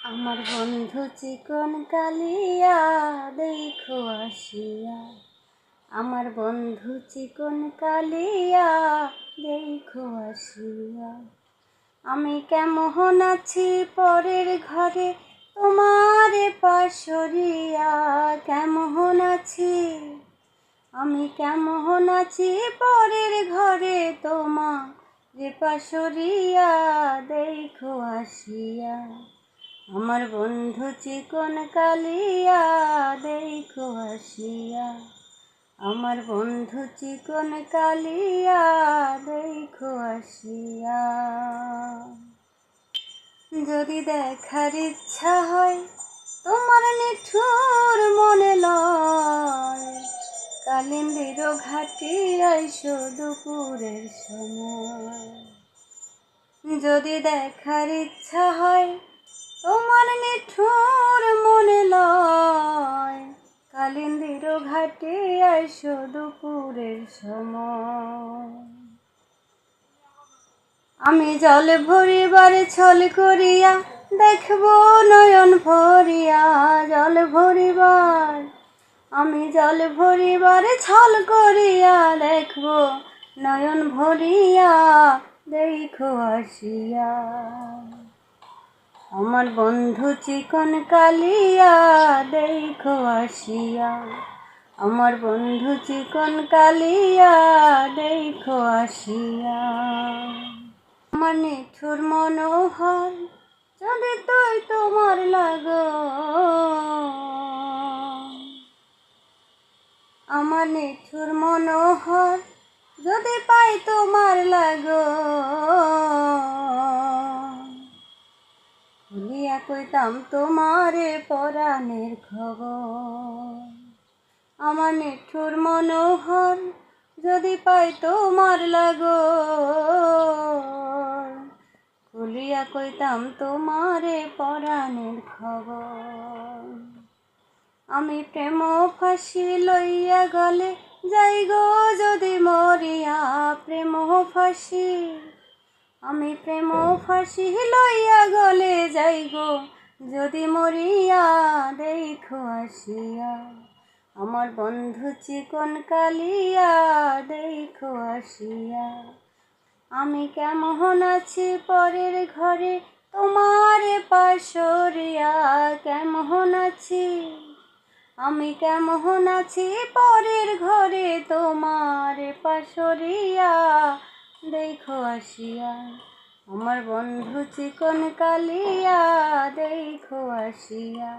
আমার বন্ধু চিকন কালিয়া দেখো আসিয়া, আমার বন্ধু চিকন কালিয়া দেখো আসিয়া। আমি কেমন আছি পরের ঘরে তোমার পাশরিয়া, কেমন আছি আমি কেমন আছি পরের ঘরে তোমার পাশরিয়া দেখো আসিয়া। আমার বন্ধু চিকন কালিয়া দেখো আসিয়া, আমার বন্ধু চিকন কালিয়া দেখো আসিয়া। যদি দেখার ইচ্ছা হয় তোমার নিঠুর মনে লয়, কালিন্দির ঘাটি আইসো দুপুরের সময়। যদি দেখার ইচ্ছা হয় তোমার নিঠুর মনে লয়, কালিন্দির ঘাটে আইসো দুপুরের সময়। আমি জল ভরিবার ছল করিয়া দেখবো নয়ন ভরিয়া, জল ভরিবার আমি জল ভরিবার ছল করিয়া দেখবো নয়ন ভরিয়া দেখো আসিয়া। আমার বন্ধু চিকন কালিয়া দেখো আসিয়া, আমার বন্ধু চিকন কালিয়া দেখো আসিয়া। আমার নিঠুর মনোহর যদি তুই তোমার লাগো, আমার নিঠুর মনোহর যদি পাই তোমার লাগো, খুলিয়া কইতাম তোমারে পরাণের খবর। আমার নিঠুর মনোহর যদি পাই তোমার লাগো, খুলিয়া কইতাম তোমারে পরাণের খবর। আমি প্রেম ফাঁসি লইয়া গলে যাই গো যদি মরিয়া, প্রেম ফাঁসি আমি প্রেম ফাঁসি লইয়া গলে যাই গো যদি মরিয়া দেখো আসিয়া। আমার বন্ধু চিকন কালিয়া দেখো আসিয়া। আমি কেমন আছি পরের ঘরে তোমার পাশরিয়া, কেমন আছি আমি কেমন আছি পরের ঘরে তোমার পাশরিয়া দেখো আসিয়া। আমার বন্ধু চিকন কালিয়া দেখো আসিয়া।